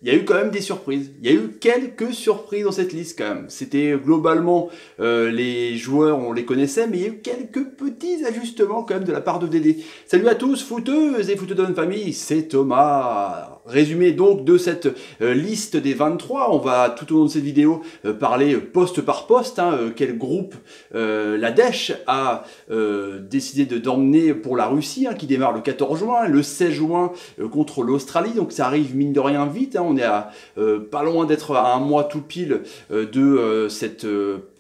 il y a eu quand même des surprises. Il y a eu quelques surprises dans cette liste quand même. C'était globalement les joueurs, on les connaissait, mais il y a eu quelques petits ajustements quand même de la part de Dédé. Salut à tous, footeuses et footeux de notre famille, c'est Thomas. Résumé donc de cette liste des 23, on va tout au long de cette vidéo parler poste par poste, quel groupe la Dèche a décidé d'emmener pour la Russie, qui démarre le 14 juin, le 16 juin contre l'Australie, donc ça arrive mine de rien vite, on est à pas loin d'être à un mois tout pile de cette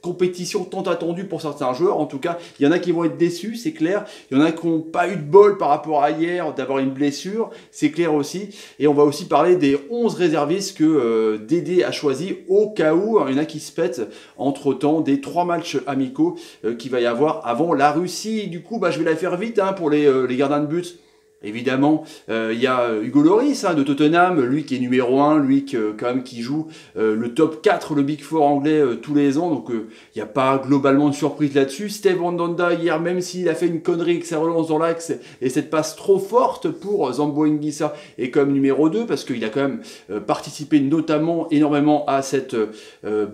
compétition tant attendue pour certains joueurs. En tout cas, il y en a qui vont être déçus, c'est clair. Il y en a qui n'ont pas eu de bol par rapport à hier d'avoir une blessure, c'est clair aussi. Et on va aussi parler des 11 réservistes que Dédé a choisi au cas où il y en a qui se pètent entre-temps des 3 matchs amicaux qu'il va y avoir avant la Russie. Du coup, je vais la faire vite pour les gardiens de but. Évidemment, il y a Hugo Lloris de Tottenham, lui qui est numéro 1, lui qui joue le top 4, le Big Four anglais tous les ans, donc il n'y a pas globalement de surprise là-dessus. Steve Mandanda hier, même s'il a fait une connerie avec sa relance dans l'axe et cette passe trop forte pour Zambo Anguissa est comme numéro 2, parce qu'il a quand même participé notamment énormément à cette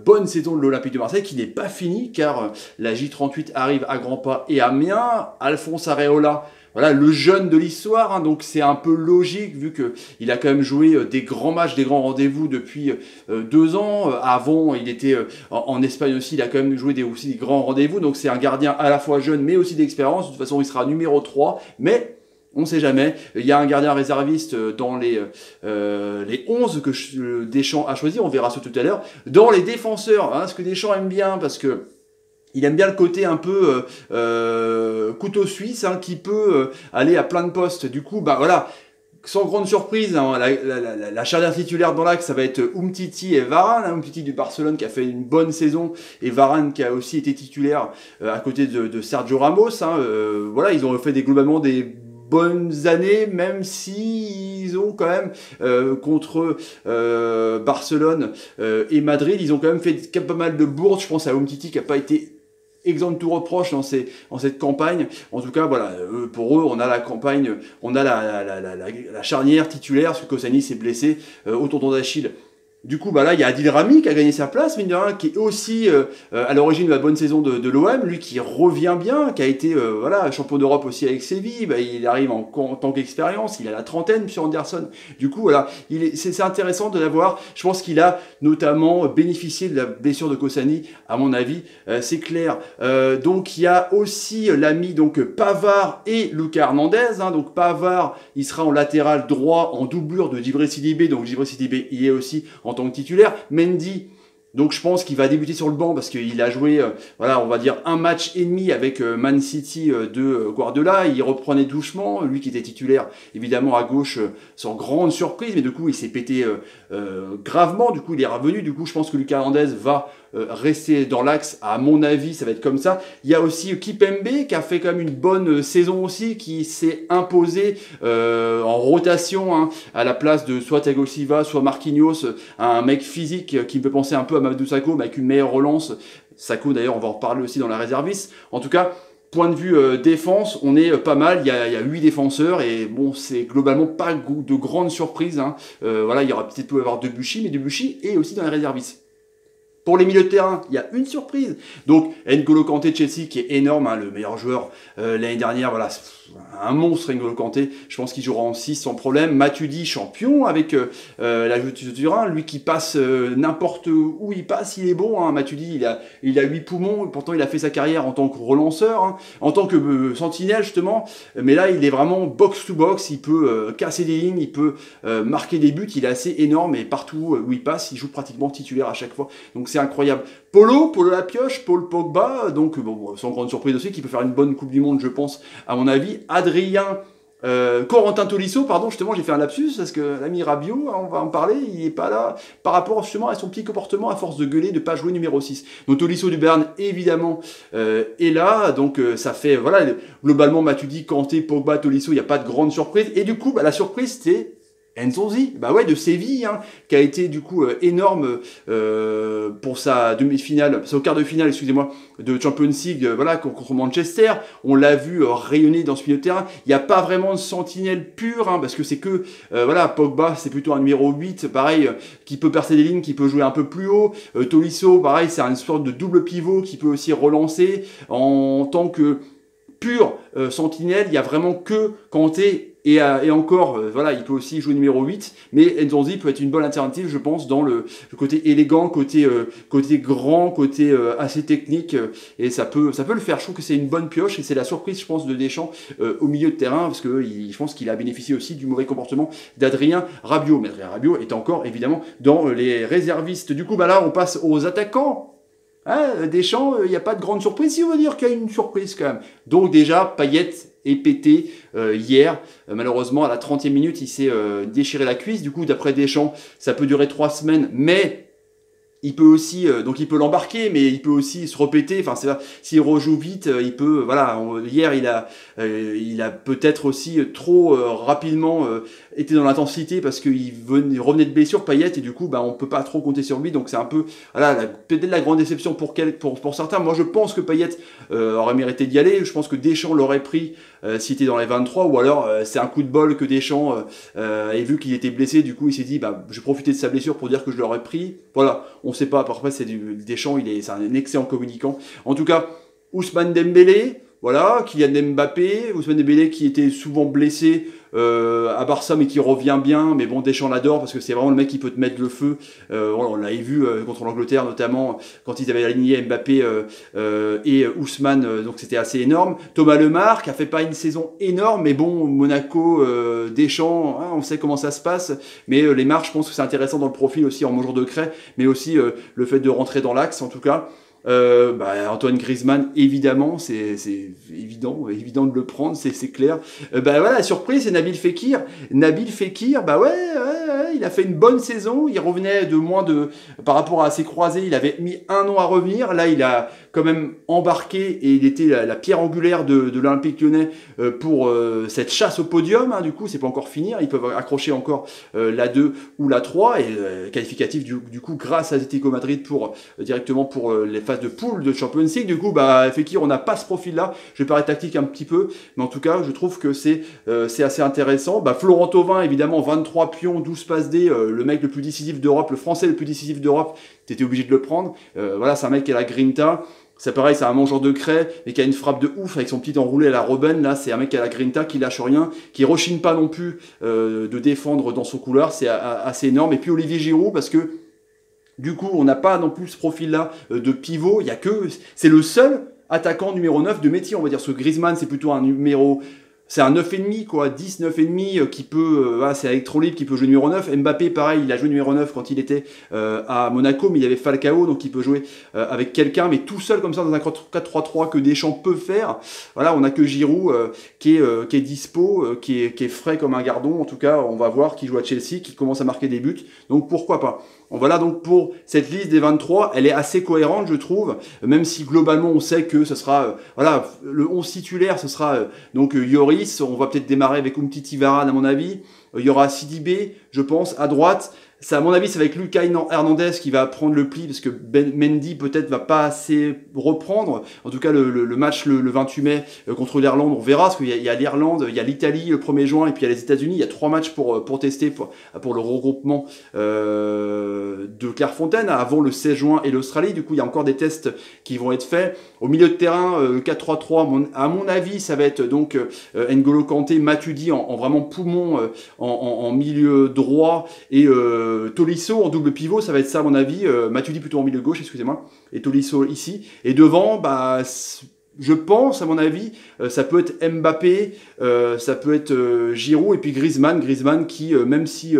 bonne saison de l'Olympique de Marseille, qui n'est pas finie, car la J38 arrive à grands pas et à Amiens. Alphonse Areola, voilà, le jeune de l'histoire, donc c'est un peu logique vu qu'il a quand même joué des grands matchs, des grands rendez-vous depuis 2 ans. Avant, il était en Espagne aussi, il a quand même joué aussi des grands rendez-vous. Donc c'est un gardien à la fois jeune mais aussi d'expérience. De toute façon, il sera numéro 3, mais on ne sait jamais. Il y a un gardien réserviste dans les 11 que Deschamps a choisi, on verra ça tout à l'heure. Dans les défenseurs, ce que Deschamps aime bien, parce que il aime bien le côté un peu couteau suisse qui peut aller à plein de postes. Du coup, voilà, sans grande surprise, la charnière titulaire dans l'axe, ça va être Umtiti et Varane. Umtiti du Barcelone qui a fait une bonne saison et Varane qui a aussi été titulaire à côté de Sergio Ramos. Voilà, ils ont fait globalement des bonnes années, même si ils ont quand même contre Barcelone et Madrid, ils ont quand même fait pas mal de bourdes. Je pense à Umtiti qui n'a pas été exempt de tout reproche dans cette campagne. En tout cas, voilà, pour eux, on a la campagne, on a la charnière titulaire, parce que Koscielny s'est blessé au tendon d'Achille. Du coup, là, il y a Adil Rami qui a gagné sa place, mine de rien, qui est aussi à l'origine de la bonne saison de l'OM, lui qui revient bien, qui a été champion d'Europe aussi avec Séville. Il arrive en tant qu'expérience, il a la trentaine, M. Anderson. Du coup, voilà, c'est intéressant de l'avoir. Je pense qu'il a notamment bénéficié de la blessure de Koscielny, à mon avis, c'est clair. Donc, il y a aussi l'ami Pavard et Lucas Hernandez. Donc, Pavard, il sera en latéral droit, en doublure de Djibril Sidibé. Donc, Djibril Sidibé, il est aussi en tant que titulaire. Mendy, donc je pense qu'il va débuter sur le banc parce qu'il a joué, on va dire un match et demi avec Man City de Guardiola. Il reprenait doucement, lui qui était titulaire évidemment à gauche sans grande surprise, mais du coup il s'est pété gravement, du coup il est revenu, du coup je pense que Lucas Hernandez va rester dans l'axe, à mon avis ça va être comme ça. Il y a aussi Kipembe qui a fait quand même une bonne saison aussi, qui s'est imposé en rotation à la place de soit Thiago Silva, soit Marquinhos, un mec physique qui me fait penser un peu à Mamadou Sakho, mais avec une meilleure relance. Sakho d'ailleurs on va en reparler aussi dans la réserviste. En tout cas, point de vue défense, on est pas mal, il y a 8 défenseurs et bon, c'est globalement pas de grandes surprises. Voilà, il y aura peut-être pu avoir Debuchy, mais Debuchy est aussi dans les réservistes. Pour les milieux de terrain, il y a une surprise. Donc, N'Golo Kanté de Chelsea, qui est énorme, le meilleur joueur l'année dernière, voilà, un monstre N'Golo Kanté. Je pense qu'il jouera en 6 sans problème. Matuidi, champion avec la Juventus de Turin, lui qui passe n'importe où il passe, il est bon. Matuidi, il a 8 poumons, et pourtant il a fait sa carrière en tant que relanceur, en tant que sentinelle justement. Mais là, il est vraiment box-to-box, il peut casser des lignes, il peut marquer des buts, il est assez énorme et partout où il passe, il joue pratiquement titulaire à chaque fois. Donc c'est incroyable. Polo la pioche, Paul Pogba, donc sans grande surprise aussi, qui peut faire une bonne Coupe du Monde, je pense, à mon avis. Corentin Tolisso, pardon, justement, j'ai fait un lapsus, parce que l'ami Rabiot, on va en parler, il n'est pas là, par rapport justement à son petit comportement, à force de gueuler, de ne pas jouer numéro 6. Donc Tolisso du Bern, évidemment, est là, donc ça fait, globalement, Matuidi, Kanté, Pogba, Tolisso, il n'y a pas de grande surprise, et du coup, la surprise, c'est Nzonzi, bah ouais, de Séville, hein, qui a été du coup énorme pour sa demi-finale, son quart de finale, excusez-moi, de Champions League, voilà, contre Manchester. On l'a vu rayonner dans ce milieu de terrain. Il n'y a pas vraiment de sentinelle pure, hein, parce que c'est que, voilà, Pogba, c'est plutôt un numéro 8, pareil, qui peut percer des lignes, qui peut jouer un peu plus haut. Tolisso, pareil, c'est une sorte de double pivot qui peut aussi relancer en tant que pur sentinelle. Il y a vraiment que Kanté et encore, voilà, il peut aussi jouer numéro 8, mais Nzonzi peut être une bonne alternative, je pense, dans le côté élégant, côté grand, côté assez technique, et ça peut le faire. Je trouve que c'est une bonne pioche, et c'est la surprise, je pense, de Deschamps au milieu de terrain, parce que je pense qu'il a bénéficié aussi du mauvais comportement d'Adrien Rabiot. Mais Adrien Rabiot est encore, évidemment, dans les réservistes. Du coup, bah là, on passe aux attaquants. Hein, Deschamps, il n'y a pas de grande surprise, si on veut dire qu'il y a une surprise quand même. Donc déjà, Payet est pété hier. Malheureusement, à la 30e minute, il s'est déchiré la cuisse. Du coup, d'après Deschamps, ça peut durer 3 semaines, mais il peut aussi, donc il peut l'embarquer, mais il peut aussi se répéter. Enfin, s'il rejoue vite, il peut. Voilà, hier il a peut-être aussi trop rapidement été dans l'intensité parce qu'il revenait de blessure, Payet, et du coup, bah, on peut pas trop compter sur lui. Donc c'est un peu, voilà, peut-être la grande déception pour certains. Moi, je pense que Payet aurait mérité d'y aller. Je pense que Deschamps l'aurait pris s'il était dans les 23, ou alors c'est un coup de bol que Deschamps ait vu qu'il était blessé. Du coup, il s'est dit, bah, je vais profiter de sa blessure pour dire que je l'aurais pris. Voilà. On sait pas, après c'est Deschamps, c'est un excellent communicant. En tout cas, Ousmane Dembélé, voilà, Kylian Mbappé, Ousmane Dembélé qui était souvent blessé à Barça mais qui revient bien, mais bon, Deschamps l'adore parce que c'est vraiment le mec qui peut te mettre le feu. On l'avait vu contre l'Angleterre notamment quand ils avaient aligné Mbappé et Ousmane, donc c'était assez énorme. Thomas Lemar qui a fait pas une saison énorme, mais bon, Monaco, Deschamps, hein, on sait comment ça se passe, mais Lemar, je pense que c'est intéressant dans le profil aussi en mangeur de craie, mais aussi le fait de rentrer dans l'axe en tout cas. Antoine Griezmann, évidemment, c'est évident de le prendre, c'est clair. Voilà, la surprise, c'est Nabil Fekir. Nabil Fekir, il a fait une bonne saison. Il revenait par rapport à ses croisés, il avait mis 1 an à revenir. Là, il a quand même embarqué et il était la pierre angulaire de l'Olympique Lyonnais pour cette chasse au podium. Hein, du coup, c'est pas encore fini. Ils peuvent accrocher encore la 2 ou la 3 et qualificatif du coup grâce à Atlético Madrid directement pour les phases de poule de Champions League. Du coup, Fekir, on n'a pas ce profil-là. Je vais paraître tactique un petit peu, mais en tout cas, je trouve que c'est assez intéressant. Florent Thauvin, évidemment, 23 pions, 12 passes D, le mec le plus décisif d'Europe, le Français le plus décisif d'Europe, t'étais obligé de le prendre. Voilà, c'est un mec qui a la grinta. C'est pareil, c'est un mangeur de craie, mais qui a une frappe de ouf avec son petit enroulé à la Robben. Là, c'est un mec qui a la grinta, qui lâche rien, qui rechigne pas non plus de défendre dans son couloir. C'est assez énorme. Et puis Olivier Giroud, parce que du coup, on n'a pas non plus ce profil-là de pivot. C'est le seul attaquant numéro 9 de métier, on va dire. Ce Griezmann, c'est plutôt c'est un 9,5, quoi, 10, 9,5 qui peut, c'est électro-libre, qui peut jouer numéro 9. Mbappé, pareil, il a joué numéro 9 quand il était à Monaco, mais il y avait Falcao, donc il peut jouer avec quelqu'un, mais tout seul comme ça dans un 4-3-3 que Deschamps peut faire. Voilà, on n'a que Giroud qui est dispo, qui est frais comme un gardon. En tout cas, on va voir, qui joue à Chelsea, qui commence à marquer des buts. Donc pourquoi pas. Voilà donc pour cette liste des 23, elle est assez cohérente je trouve, même si globalement on sait que ce sera, le 11 titulaire, ce sera donc Lloris, on va peut-être démarrer avec Umtiti Varane à mon avis, il y aura Sidibé je pense à droite. Ça, à mon avis, c'est avec Lucas Hernandez qui va prendre le pli parce que Mendy peut-être va pas assez reprendre. En tout cas, le match le 28 mai contre l'Irlande, on verra parce qu'il y a l'Irlande, il y a l'Italie le 1er juin et puis il y a les États-Unis. Il y a 3 matchs pour tester pour le regroupement de Clairefontaine avant le 16 juin et l'Australie. Du coup, il y a encore des tests qui vont être faits. Au milieu de terrain, 4-3-3, à mon avis, ça va être donc N'Golo Kanté, Matuidi en vraiment poumon en milieu droit et Tolisso en double pivot, ça va être ça à mon avis. Matuidi plutôt en milieu gauche, excusez-moi, et Tolisso ici. Et devant, je pense à mon avis, ça peut être Mbappé, ça peut être Giroud et puis Griezmann qui, même si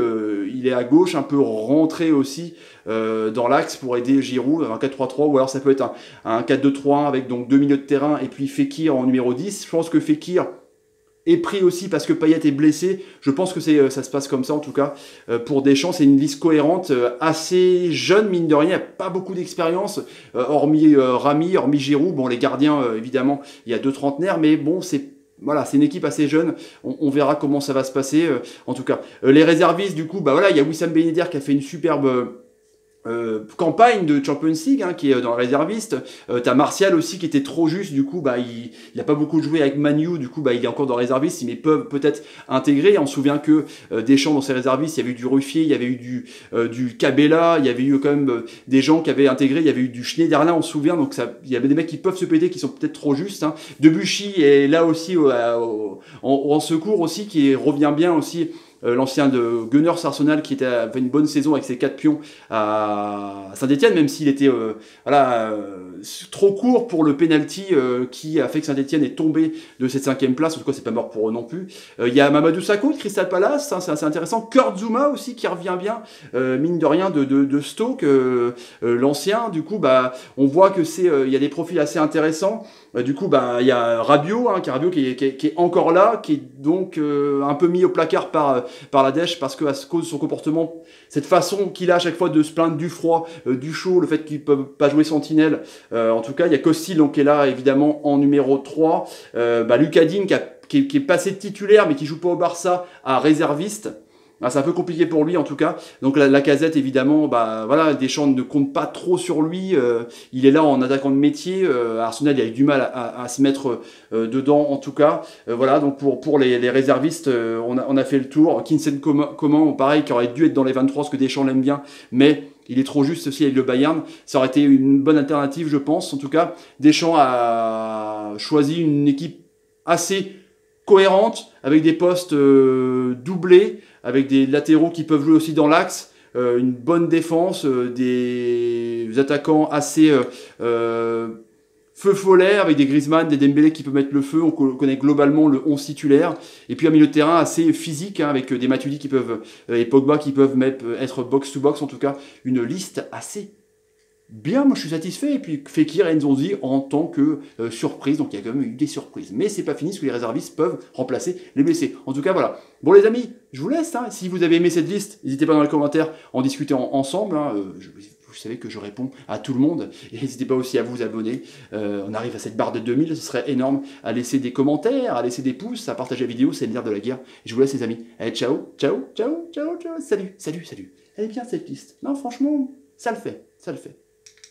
il est à gauche, un peu rentré aussi dans l'axe pour aider Giroud, un 4-3-3, ou alors ça peut être un 4-2-3-1 avec donc 2 milieux de terrain et puis Fekir en numéro 10. Je pense que Fekir est pris aussi parce que Payet est blessé. Je pense que ça se passe comme ça en tout cas pour Deschamps. C'est une liste cohérente, assez jeune mine de rien, il n'y a pas beaucoup d'expérience, hormis Rami, hormis Giroud. Bon, les gardiens évidemment, il y a 2 trentenaires, mais bon, c'est voilà, c'est une équipe assez jeune. On verra comment ça va se passer. En tout cas, les réservistes, du coup, bah voilà, il y a Wissam Ben Yedder qui a fait une superbe campagne de Champions League, hein, qui est dans le réserviste. T'as Martial aussi qui était trop juste, du coup bah il a pas beaucoup joué avec Manu, du coup bah il est encore dans le réserviste, mais peuvent peut-être intégrer. On se souvient que Deschamps dans ses réservistes, il y avait eu du Ruffier, il y avait eu du Cabella, il y avait eu quand même des gens qui avaient intégré, il y avait eu du Schneiderlin, on se souvient, donc ça, il y avait des mecs qui peuvent se péter, qui sont peut-être trop justes, hein. Debuchy est là aussi en secours aussi, qui revient bien aussi. L'ancien de Gunners Arsenal qui fait une bonne saison avec ses 4 pions à Saint-Etienne, même s'il était trop court pour le penalty qui a fait que Saint-Etienne est tombé de cette 5e place. En tout cas, c'est pas mort pour eux non plus. Il y a Mamadou Sakho de Crystal Palace, hein, c'est assez intéressant. Kurt Zouma aussi qui revient bien, mine de rien, de Stoke, l'ancien. Du coup, bah, on voit que il y a des profils assez intéressants. Du coup, bah, il y a Rabiot, hein, qui est encore là, qui est donc un peu mis au placard par la Dèche parce que à cause de son comportement, cette façon qu'il a à chaque fois de se plaindre du froid, du chaud, le fait qu'il ne peut pas jouer sentinelle. En tout cas, il y a Costil donc, qui est là évidemment en numéro 3. Lucas Digne qui est passé de titulaire mais qui joue pas au Barça à réserviste. Ah, c'est un peu compliqué pour lui en tout cas. Donc la Casette évidemment, bah voilà, Deschamps ne compte pas trop sur lui. Il est là en attaquant de métier. Arsenal il a eu du mal à se mettre dedans en tout cas. Voilà, donc pour les réservistes, on a fait le tour. Kinsey Coman, pareil, qui aurait dû être dans les 23, parce que Deschamps l'aime bien, mais il est trop juste aussi avec le Bayern. Ça aurait été une bonne alternative, je pense. En tout cas, Deschamps a choisi une équipe assez cohérente, avec des postes doublés, avec des latéraux qui peuvent jouer aussi dans l'axe, une bonne défense, des attaquants assez feu follet, avec des Griezmann, des Dembélé qui peuvent mettre le feu. On connaît globalement le 11 titulaire. Et puis un milieu de terrain assez physique, hein, avec des Matuidi qui peuvent, et Pogba qui peuvent être box-to-box, en tout cas une liste assez bien. Moi je suis satisfait. Et puis Fekir et Nzonzi en tant que surprise, donc il y a quand même eu des surprises, mais c'est pas fini parce que les réservistes peuvent remplacer les blessés. En tout cas voilà, bon les amis, je vous laisse, hein. Si vous avez aimé cette liste, n'hésitez pas dans les commentaires à en discuter ensemble, hein. Vous savez que je réponds à tout le monde, et n'hésitez pas aussi à vous abonner. On arrive à cette barre de 2000, ce serait énorme, à laisser des commentaires, à laisser des pouces, à partager la vidéo, c'est le nerf de la guerre. Et je vous laisse les amis, allez ciao, ciao, ciao, ciao, ciao, salut, salut, salut. Elle est bien cette liste, non franchement, ça le fait, ça le fait.